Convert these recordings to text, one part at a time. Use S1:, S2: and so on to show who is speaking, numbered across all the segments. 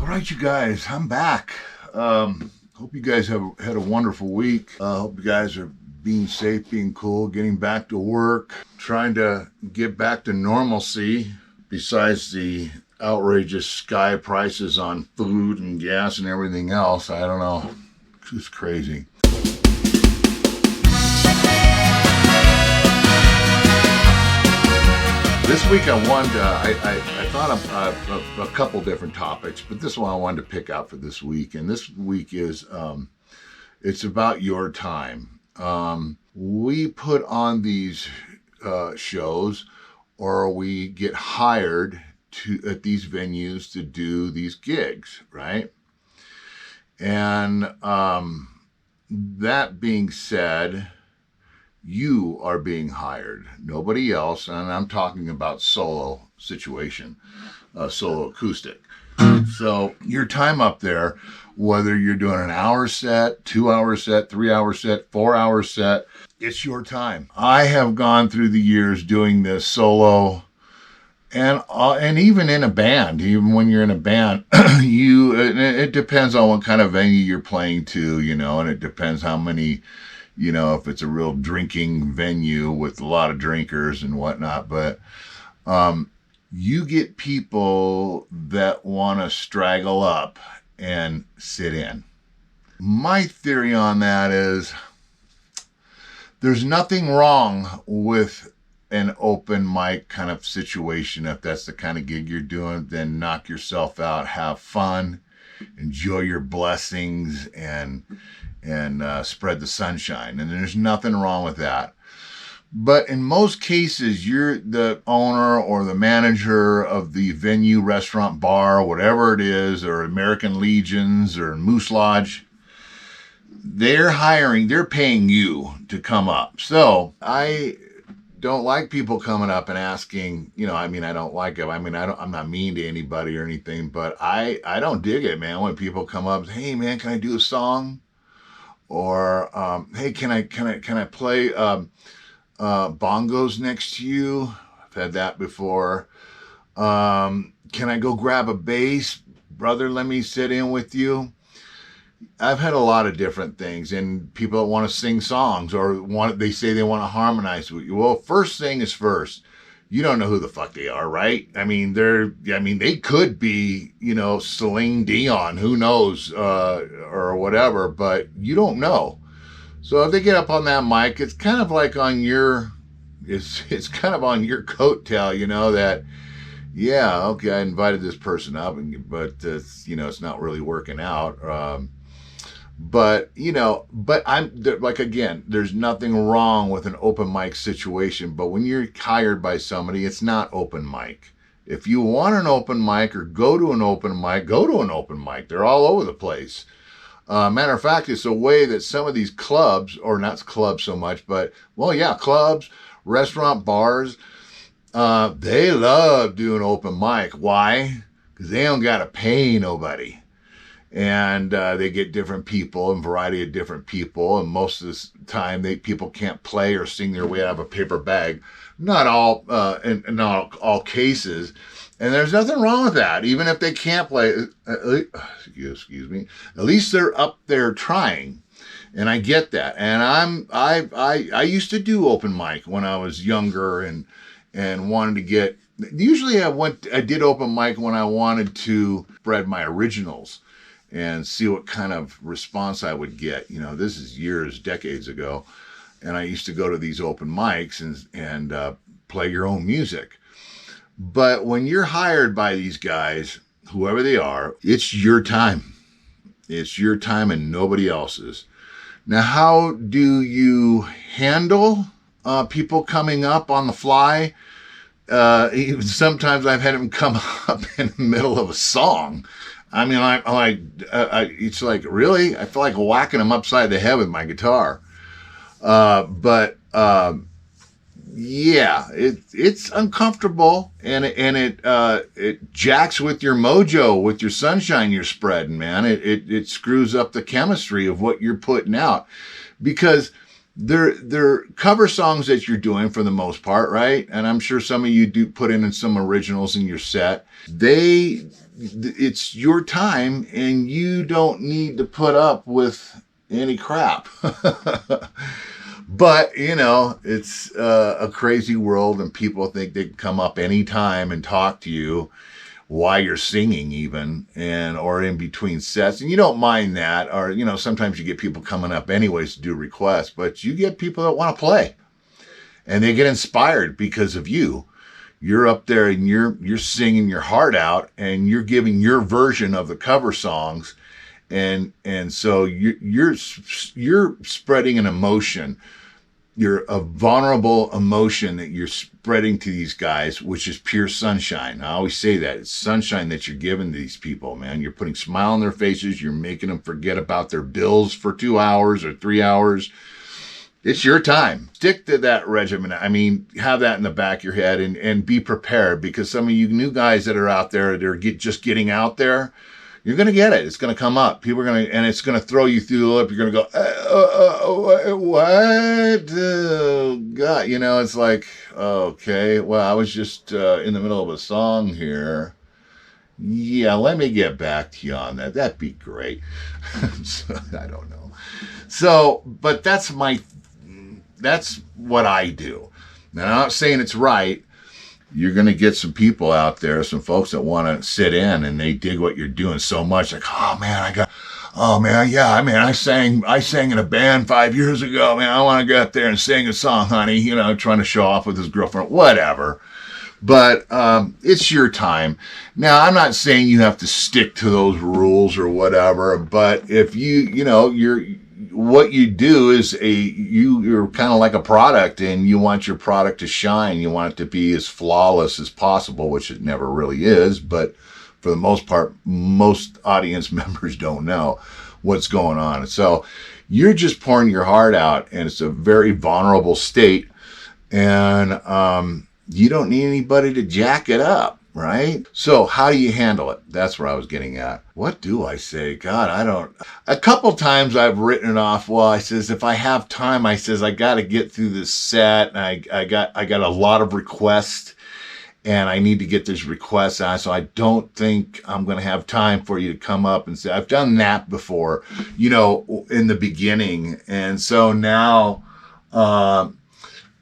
S1: All right, you guys, I'm back. Hope you guys have had a wonderful week. Hope you guys are being safe, being cool, getting back to work, trying to get back to normalcy. Besides the outrageous sky prices on food and gas and everything else, I don't know. It's crazy. This week I wanted, I thought of a couple different topics, but this one I wanted to pick out for this week. And this week is, it's about your time. We put on these shows, or we get hired at these venues to do these gigs, right? And that being said, you are being hired, nobody else, and I'm talking about solo situation, solo acoustic. So your time up there, whether you're doing an hour set, 2 hour set, 3 hour set, 4 hour set, it's your time. I have gone through the years doing this solo, and even in a band, even when you're in a band, it depends on what kind of venue you're playing to, and it depends how many. If it's a real drinking venue with a lot of drinkers and whatnot. But you get people that want to straggle up and sit in. My theory on that is there's nothing wrong with an open mic kind of situation. If that's the kind of gig you're doing, then knock yourself out, have fun, enjoy your blessings, and spread the sunshine. And there's nothing wrong with that. But in most cases, you're the owner or the manager of the venue, restaurant, bar, whatever it is, or American Legions or Moose Lodge. They're paying you to come up. So I don't like people coming up and asking, I don't like it. I'm not mean to anybody or anything, but I don't dig it, man, when people come up, hey man, can I do a song? Or, hey, can I play bongos next to you? I've had that before. Can I go grab a bass? Brother, let me sit in with you. I've had a lot of different things, and people that want to sing songs or they say they want to harmonize with you. Well, first thing is first. You don't know who the fuck they are, right? They could be, Celine Dion, who knows, or whatever, but you don't know. So if they get up on that mic, it's kind of like it's kind of on your coattail, that, yeah, okay, I invited this person up, but it's not really working out. But again, there's nothing wrong with an open mic situation. But when you're hired by somebody, it's not open mic. If you want an open mic or go to an open mic, go to an open mic. They're all over the place. Matter of fact, it's a way that some of these clubs, or not clubs so much, but, clubs, restaurant, bars, they love doing open mic. Why? Because they don't got to pay nobody. And they get different people, a variety of different people. And most of the time, people can't play or sing their way out of a paper bag. Not all, in not all cases. And there's nothing wrong with that. Even if they can't play, excuse me, at least they're up there trying. And I get that. And I used to do open mic when I was younger and wanted to get. Usually I did open mic when I wanted to spread my originals and see what kind of response I would get. This is decades ago. And I used to go to these open mics and play your own music. But when you're hired by these guys, whoever they are, it's your time. It's your time and nobody else's. Now, how do you handle people coming up on the fly? Even sometimes I've had them come up in the middle of a song. It's like, really? I feel like whacking them upside the head with my guitar. It's uncomfortable, and it jacks with your mojo, with your sunshine you're spreading, man. It screws up the chemistry of what you're putting out, because they're cover songs that you're doing for the most part, right? And I'm sure some of you do put in some originals in your set. They it's your time, and you don't need to put up with any crap. But, it's a crazy world, and people think they can come up anytime and talk to you while you're singing even, or in between sets. And you don't mind that. Or, sometimes you get people coming up anyways to do requests, but you get people that want to play, and they get inspired because of you. You're up there and you're singing your heart out, and you're giving your version of the cover songs. And so you're spreading an emotion. You're a vulnerable emotion that you're spreading to these guys, which is pure sunshine. I always say that. It's sunshine that you're giving to these people, man. You're putting a smile on their faces. You're making them forget about their bills for 2 hours or 3 hours. It's your time. Stick to that regimen. I mean, have that in the back of your head, and be prepared, because some of you new guys that are out there, they're just getting out there, you're going to get it. It's going to come up. People are going to, and it's going to throw you through the lip. You're going to go, what? God, it's like, okay, well, I was just in the middle of a song here. Yeah, let me get back to you on that. That'd be great. So, I don't know. So, but that's what I do. Now, I'm not saying it's right. You're going to get some people out there, some folks that want to sit in, and they dig what you're doing so much. Like, I sang in a band 5 years ago, man. I want to go out there and sing a song, honey, trying to show off with his girlfriend, whatever. But it's your time. Now, I'm not saying you have to stick to those rules or whatever, but if what you do is you're kind of like a product, and you want your product to shine. You want it to be as flawless as possible, which it never really is. But for the most part, most audience members don't know what's going on. So you're just pouring your heart out, and it's a very vulnerable state. And you don't need anybody to jack it up, right? So how do you handle it? That's where I was getting at. What do I say? God, a couple times I've written it off. Well, I says, if I have time, I says, I got to get through this set. And I got a lot of requests, and I need to get this request on. So I don't think I'm going to have time for you to come up and say, I've done that before, in the beginning. And so now,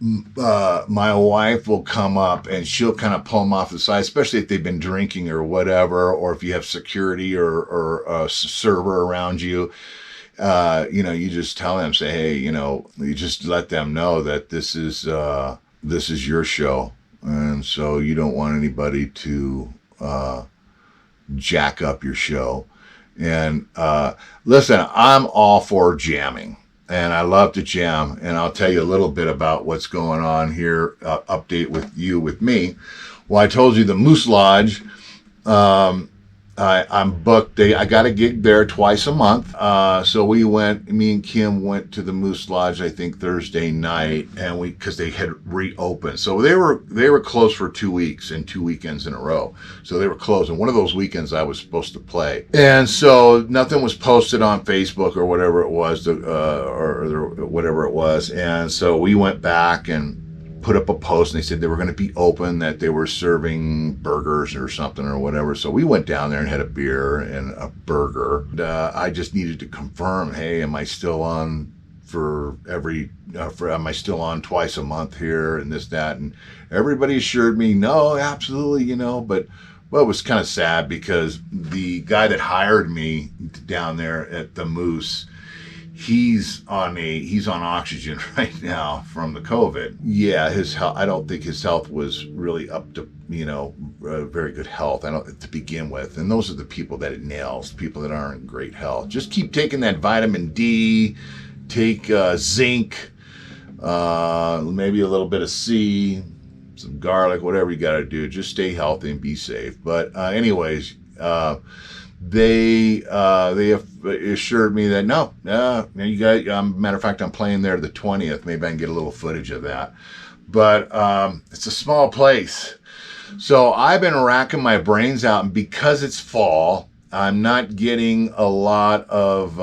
S1: my wife will come up, and she'll kind of pull them off the side, especially if they've been drinking or whatever, or if you have security or a server around you. You just tell them, say, hey, you just let them know that this is your show, and so you don't want anybody to jack up your show. And listen, I'm all for jamming. And I love to jam, and I'll tell you a little bit about what's going on here, update with me. Well, I told you the Moose Lodge, I'm booked. I got a gig there twice a month. So me and Kim went to the Moose Lodge, I think Thursday night, and because they had reopened. So they were closed for 2 weeks and 2 weekends in a row. So they were closed. And one of those weekends I was supposed to play. And so nothing was posted on Facebook or whatever it was, or whatever it was. And so we went back and put up a post, and they said they were going to be open, that they were serving burgers or something or whatever. So we went down there and had a beer and a burger. And, I just needed to confirm, hey, am I still on am I still on twice a month here and this, that? And everybody assured me, no, absolutely, but well, it was kind of sad, because the guy that hired me down there at the Moose, he's on oxygen right now from the COVID. Yeah, his health, I don't think his health was really up to, very good health. To begin with. And those are the people that it nails, people that aren't in great health. Just keep taking that vitamin D, take zinc, maybe a little bit of C, some garlic, whatever you got to do. Just stay healthy and be safe. But anyways, they assured me that no, you guys. Matter of fact, I'm playing there the 20th. Maybe I can get a little footage of that. But it's a small place, so I've been racking my brains out, and because it's fall, I'm not getting a lot of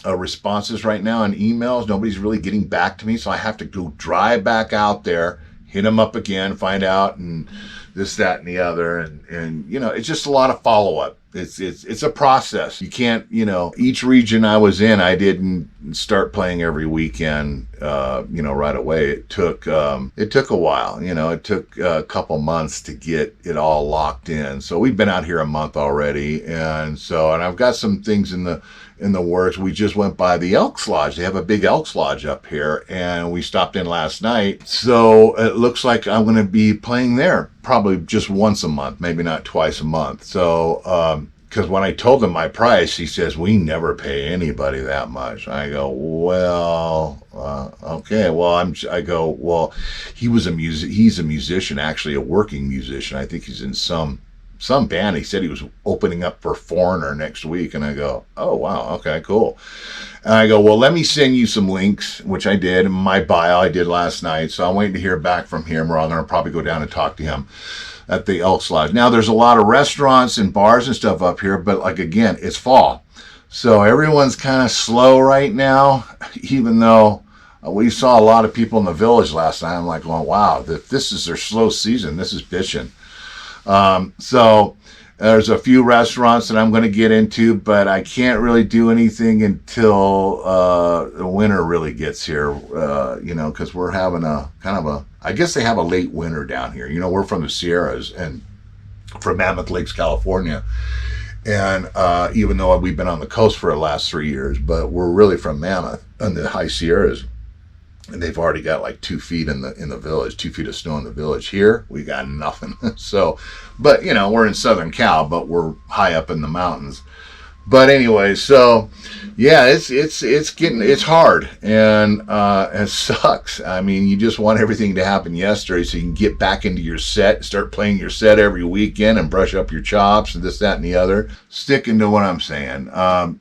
S1: responses right now on emails. Nobody's really getting back to me, so I have to go drive back out there, hit them up again, find out, and this, that, and the other. And you know, it's just a lot of follow-up. It's a process. You can't, you know, each region I was in, I didn't start playing every weekend, you know, right away. It took a while, you know, it took a couple months to get it all locked in. So we've been out here a month already. And I've got some things in the works. We just went by the Elks Lodge. They have a big Elks Lodge up here, and we stopped in last night. So it looks like I'm going to be playing there probably just once a month, maybe not twice a month. So, because when I told him my price, he says, we never pay anybody that much. I go, well, okay. Well, I go, well, he's a musician, actually a working musician. I think he's in some band. He said he was opening up for Foreigner next week. And I go, oh, wow. Okay, cool. And I go, well, let me send you some links, which I did. In my bio, I did last night. So I'm waiting to hear back from him, or I'm going to probably go down and talk to him at the Elks Lodge. Now, there's a lot of restaurants and bars and stuff up here, but like, again, it's fall. So everyone's kind of slow right now, even though we saw a lot of people in the village last night. I'm like, well, wow, if this is their slow season, this is bitching. So there's a few restaurants that I'm going to get into, but I can't really do anything until the winter really gets here, you know, because we're having a kind of a, I guess they have a late winter down here. You know, we're from the Sierras and from Mammoth Lakes, California. And even though we've been on the coast for the last 3 years, but we're really from Mammoth and the high Sierras. And they've already got like 2 feet in the village, 2 feet of snow in the village. Here, we got nothing. So, but you know, we're in Southern Cal, but we're high up in the mountains. But anyway, so yeah, it's hard, and it sucks. I mean, you just want everything to happen yesterday so you can get back into your set, start playing your set every weekend, and brush up your chops and this, that, and the other. Sticking to what I'm saying.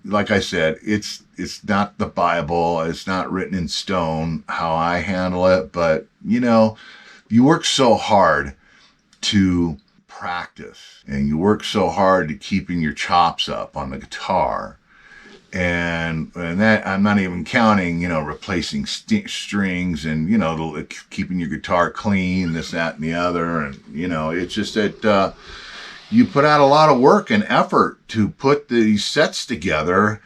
S1: Like I said, it's not the Bible. It's not written in stone how I handle it. But you know, you work so hard to practice, and you work so hard to keeping your chops up on the guitar, and that I'm not even counting, you know, replacing strings and, you know, keeping your guitar clean, this, that, and the other. And you know, it's just that you put out a lot of work and effort to put these sets together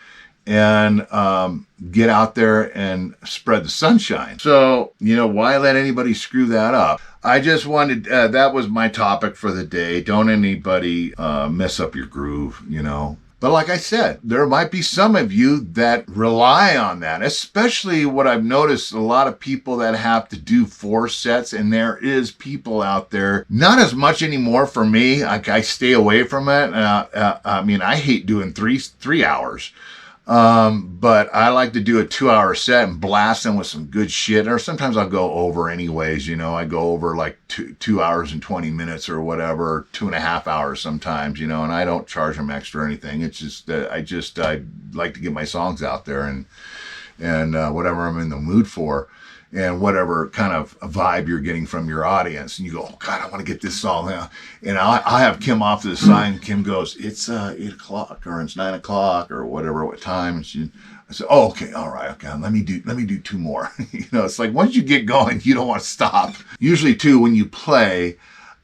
S1: and get out there and spread the sunshine. So, you know, why let anybody screw that up? I just wanted, that was my topic for the day. Don't anybody mess up your groove, you know. But like I said, there might be some of you that rely on that, especially what I've noticed, a lot of people that have to do 4 sets, and there is people out there, not as much anymore for me. I stay away from it. I mean, I hate doing three hours. But I like to do a 2-hour set and blast them with some good shit. Or sometimes I'll go over anyways, you know, I go over like 2 hours and 20 minutes or whatever, 2.5 hours sometimes, you know, and I don't charge them extra or anything. It's just, I like to get my songs out there and whatever I'm in the mood for. And whatever kind of vibe you're getting from your audience, and you go, oh God, I want to get this song now. And I have Kim off to the side, and Kim goes, it's 8 o'clock or it's 9 o'clock or whatever, what time. And I said, oh, okay, all right, okay, let me do 2 more. You know, it's like once you get going, you don't want to stop. Usually too, when you play,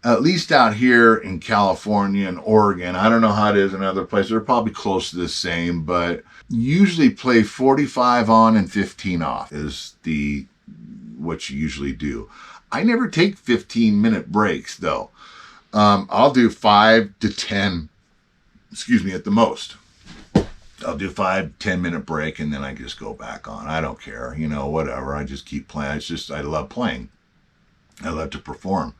S1: at least out here in California and Oregon, I don't know how it is in other places, they're probably close to the same, but usually play 45 on and 15 off is what you usually do. I never take 15-minute breaks though. I'll do 5 to 10, at the most. I'll do 5-10 minute break and then I just go back on. I don't care, you know, whatever. I just keep playing. It's just, I love playing. I love to perform.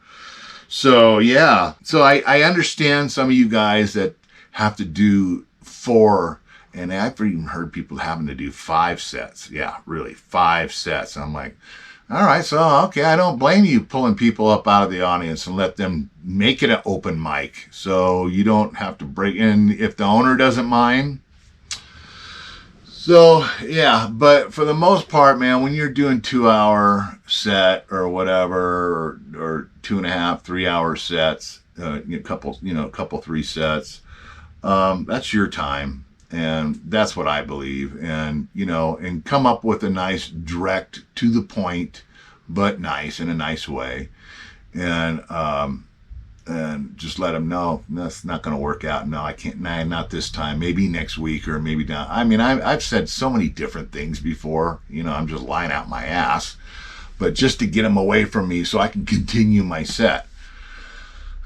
S1: So yeah, so I understand some of you guys that have to do 4, and I've even heard people having to do 5 sets. Yeah, really, 5 sets. I'm like, all right, so, okay, I don't blame you pulling people up out of the audience and let them make it an open mic. So you don't have to break in if the owner doesn't mind. So, yeah, but for the most part, man, when you're doing 2-hour set or whatever, or 2.5, 3-hour sets, a couple 3 sets, that's your time. And that's what I believe. And, you know, and come up with a nice, direct, to the point, but nice, in a nice way. And and just let them know that's not going to work out. No, I can't. Nah, not this time. Maybe next week or maybe not. I mean, I've said so many different things before. I'm just lying out my ass, but just to get them away from me so I can continue my set.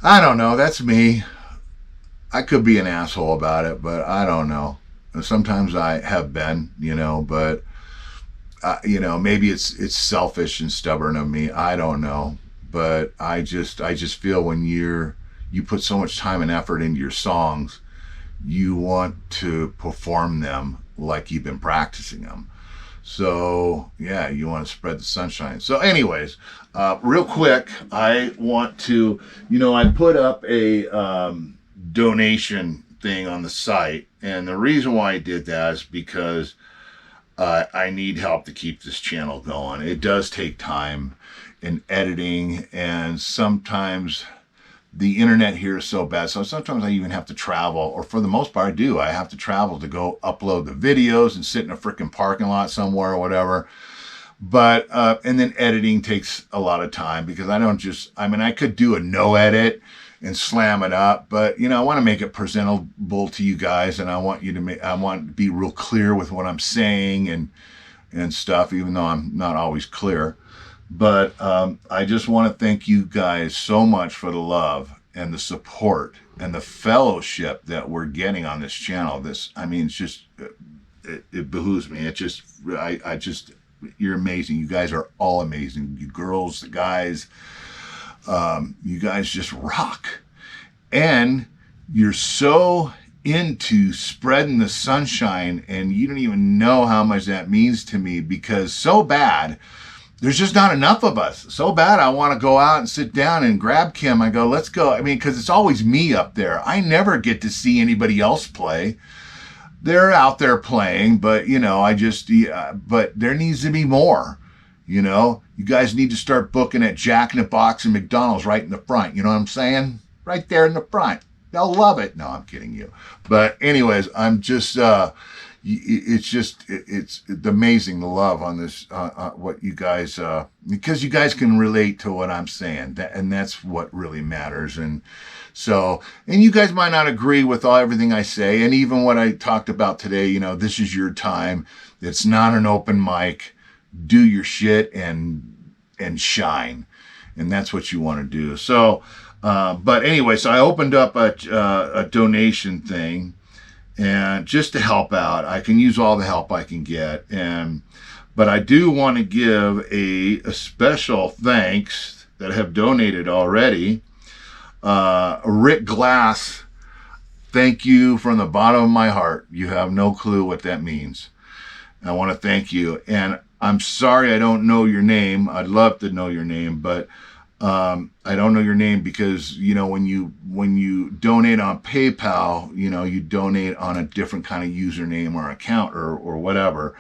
S1: I don't know. That's me. I could be an asshole about it, but I don't know. Sometimes I have been, but maybe it's selfish and stubborn of me. I don't know. But I just feel when you put so much time and effort into your songs, you want to perform them like you've been practicing them. So yeah, you want to spread the sunshine. So anyways, real quick, I want to, I put up a donation thing on the site, and the reason why I did that is because I need help to keep this channel going. It does take time in editing, and sometimes the internet here is so bad, so sometimes I even have to travel, or for the most part I have to travel to go upload the videos and sit in a freaking parking lot somewhere or whatever. But and then editing takes a lot of time, because I could do a no edit and slam it up, but I want to make it presentable to you guys, and I want to be real clear with what I'm saying and stuff, even though I'm not always clear. But I just want to thank you guys so much for the love and the support and the fellowship that we're getting on this channel. It's just, it behooves me. You're amazing. You guys are all amazing. You girls, the guys, you guys just rock. And you're so into spreading the sunshine, and you don't even know how much that means to me, because so bad, there's just not enough of us. So bad, I want to go out and sit down and grab Kim. I go, let's go. Because it's always me up there. I never get to see anybody else play. They're out there playing, but, but there needs to be more. You guys need to start booking at Jack in the Box and McDonald's right in the front. You know what I'm saying? Right there in the front. They'll love it. No, I'm kidding you. But anyways, I'm just... it's amazing, the love on this, what you guys, because you guys can relate to what I'm saying, and that's what really matters. And so, and you guys might not agree with everything I say, and even what I talked about today, this is your time. It's not an open mic. Do your shit and shine. And that's what you want to do. So, but anyway, so I opened up a donation thing, and just to help out. I can use all the help I can get. But I do want to give a special thanks that have donated already. Rick Glass, thank you from the bottom of my heart. You have no clue what that means. I want to thank you. And I'm sorry I don't know your name. I'd love to know your name, but I don't know your name because, when you donate on PayPal, you donate on a different kind of username or account or whatever.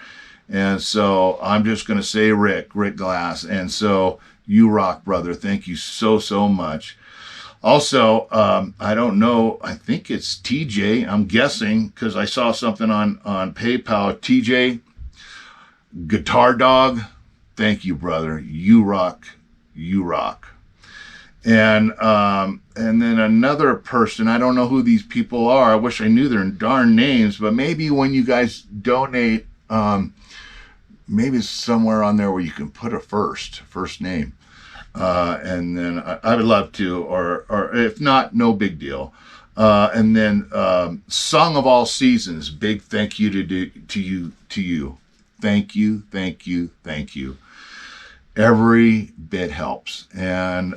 S1: And so I'm just going to say Rick Glass. And so you rock, brother. Thank you so, so much. Also, I don't know. I think it's TJ. I'm guessing because I saw something on PayPal. TJ, Guitar Dog. Thank you, brother. You rock. You rock. And then another person, I don't know who these people are. I wish I knew their darn names, but maybe when you guys donate, maybe it's somewhere on there where you can put a first name. And then I would love to, or if not, no big deal. And then Song of All Seasons, big thank you to you. Thank you. Every bit helps. And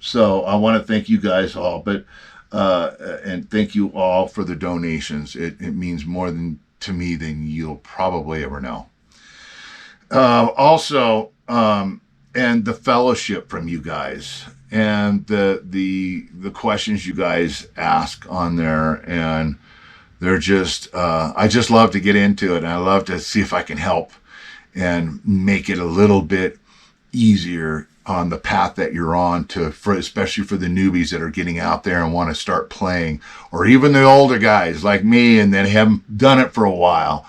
S1: so I want to thank you guys all, but and thank you all for the donations. It means more to me than you'll probably ever know. Also, and the fellowship from you guys, and the questions you guys ask on there, and they're just I just love to get into it, and I love to see if I can help and make it a little bit easier on the path that you're on, especially for the newbies that are getting out there and want to start playing, or even the older guys like me and that haven't done it for a while.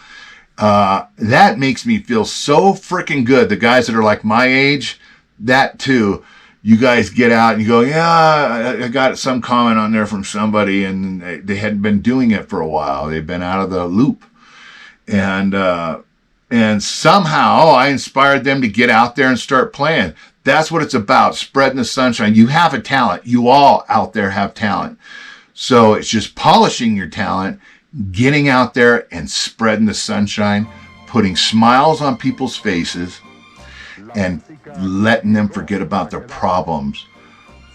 S1: That makes me feel so freaking good. The guys that are like my age, that too, you guys get out and you go, yeah, I got some comment on there from somebody, and they hadn't been doing it for a while. They've been out of the loop. And somehow I inspired them to get out there and start playing. That's what it's about, spreading the sunshine. You have a talent. You all out there have talent. So it's just polishing your talent, getting out there and spreading the sunshine, putting smiles on people's faces, and letting them forget about their problems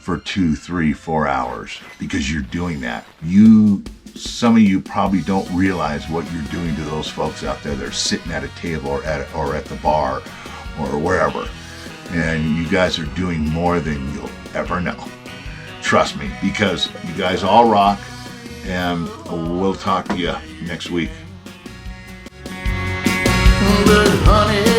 S1: for 2, 3, 4 hours, because you're doing that. Some of you probably don't realize what you're doing to those folks out there. They're sitting at a table or at the bar or wherever. And you guys are doing more than you'll ever know. Trust me, because you guys all rock, and we'll talk to you next week.
S2: But honey,